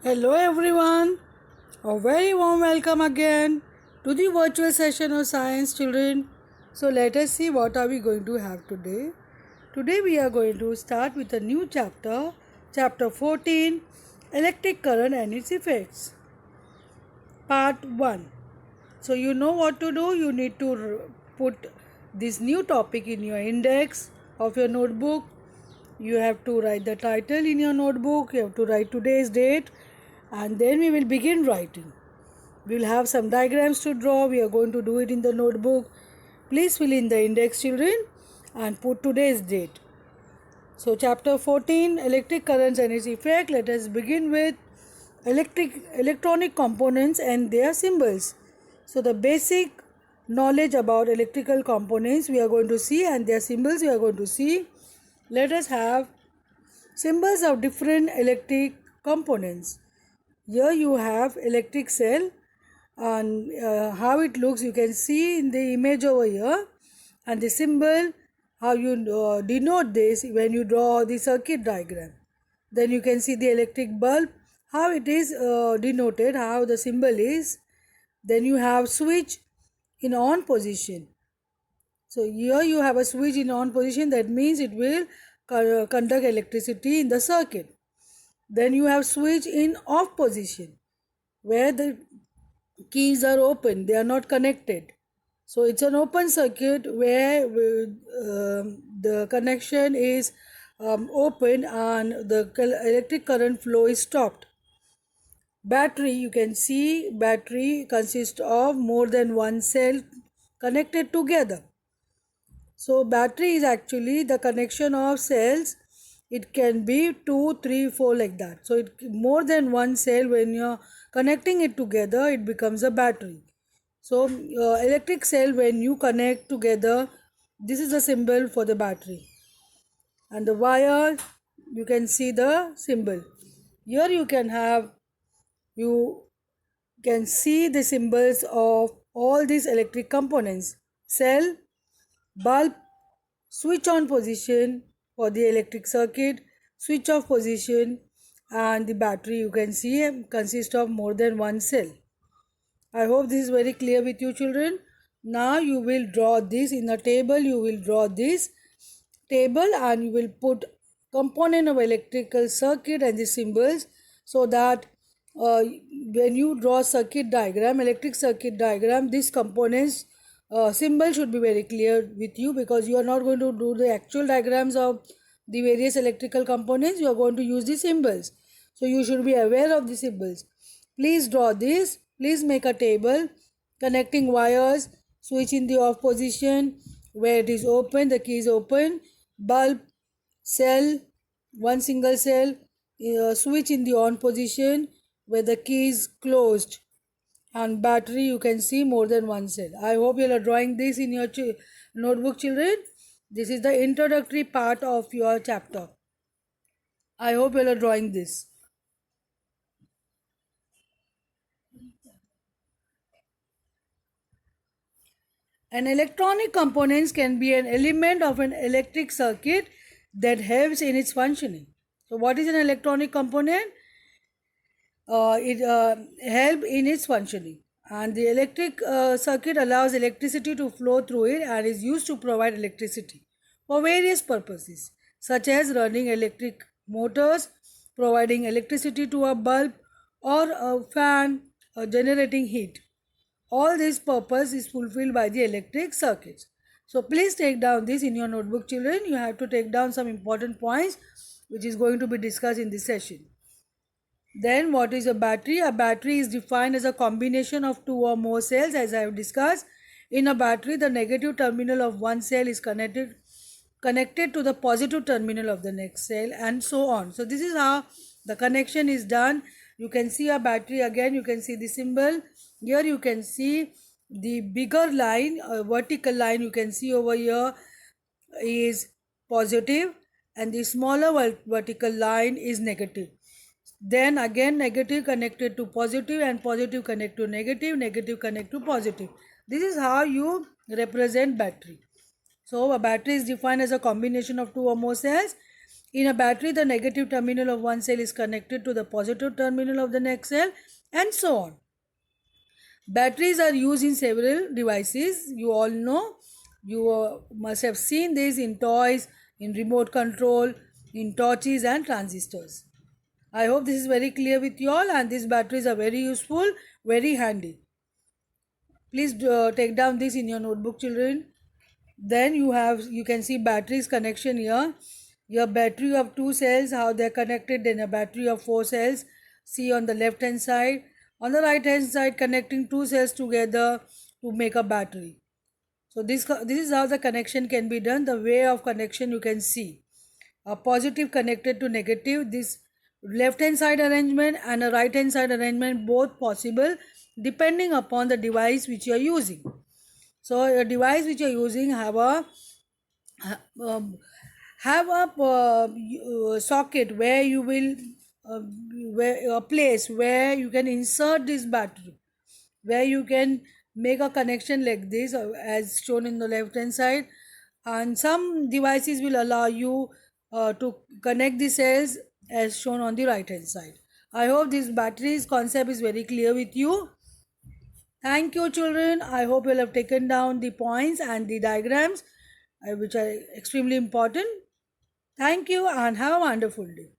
Hello everyone, a very warm welcome again to the virtual session of science children. So let us see what are we going to have today. Today we are going to start with a new chapter, chapter 14, electric current and its effects. Part 1. So you know what to do, you need to put this new topic in your index of your notebook. You have to write the title in your notebook, you have to write today's date, and then we will begin writing. We will have some diagrams to draw. We are going to do it in the notebook. Please fill in the index, children, and put today's date. So chapter 14, electric currents and its effect. Let us begin with electronic components and their symbols. So the basic knowledge about electrical components we are going to see, and their symbols we are going to see. Let us have symbols of different electric components. Here you have electric cell, and how it looks you can see in the image over here, and the symbol how you denote this when you draw the circuit diagram. Then you can see the electric bulb, how it is denoted, how the symbol is. Then you have switch in on position. So here you have a switch in on position, that means it will conduct electricity in the circuit. Then you have switch in off position, where the keys are open, they are not connected. So it's an open circuit where the connection is open and the electric current flow is stopped. Battery, you can see battery consists of more than one cell connected together. So battery is actually the connection of cells. It can be 2, 3, 4 like that. So it more than one cell, when you're connecting it together, it becomes a battery. So electric cell, when you connect together, this is the symbol for the battery. And the wire, you can see the symbol. Here you can see the symbols of all these electric components. Cell, bulb, switch on position for the electric circuit, switch off position, and the battery, you can see, consists of more than one cell. I hope this is very clear with you, children. Now you will draw this in a table. You will draw this table and you will put component of electrical circuit and the symbols, so that when you draw circuit diagram, electric circuit diagram, these components symbol should be very clear with you, because you are not going to do the actual diagrams of the various electrical components. You are going to use the symbols, so you should be aware of the symbols. Please draw this. Please make a table connecting wires, switch in the off position where it is open, the key is open, bulb, cell, one single cell, switch in the on position where the key is closed, and battery, you can see more than one cell. I hope you are drawing this in your notebook, children. This is the introductory part of your chapter. I hope you are drawing this. An electronic components can be an element of an electric circuit that helps in its functioning. So what is an electronic component? It help in its functioning, and the electric circuit allows electricity to flow through it and is used to provide electricity for various purposes, such as running electric motors, providing electricity to a bulb or a fan, generating heat. All this purpose is fulfilled by the electric circuits. So please take down this in your notebook, children. You have to take down some important points which is going to be discussed in this session. Then what is a battery? A battery is defined as a combination of two or more cells, as I have discussed. In a battery, the negative terminal of one cell is connected to the positive terminal of the next cell, and so on. So this is how the connection is done. You can see a battery again, you can see the symbol. Here you can see the bigger line, a vertical line you can see over here is positive, and the smaller vertical line is negative. Then again negative connected to positive, and positive connect to negative, negative connect to positive. This is how you represent battery. So a battery is defined as a combination of two or more cells, In a battery, the negative terminal of one cell is connected to the positive terminal of the next cell, and so on. Batteries are used in several devices. You all know, you must have seen this in toys, in remote control, in torches and transistors. I hope this is very clear with you all, and these batteries are very useful, very handy. Please take down this in your notebook, children. Then you can see batteries connection here. Your battery of two cells, how they're connected, then a battery of four cells. See on the left hand side. On the right hand side, connecting two cells together to make a battery. So this is how the connection can be done. The way of connection you can see. A positive connected to negative. This left hand side arrangement and a right hand side arrangement both possible depending upon the device which you are using. So a device which you are using um, have a socket where you will where a place where you can insert this battery, where you can make a connection like this as shown in the left hand side, and some devices will allow you to connect the cells as shown on the right hand side. I hope this batteries concept is very clear with you. Thank you, children. I hope you'll have taken down the points and the diagrams, which are extremely important. Thank you and have a wonderful day.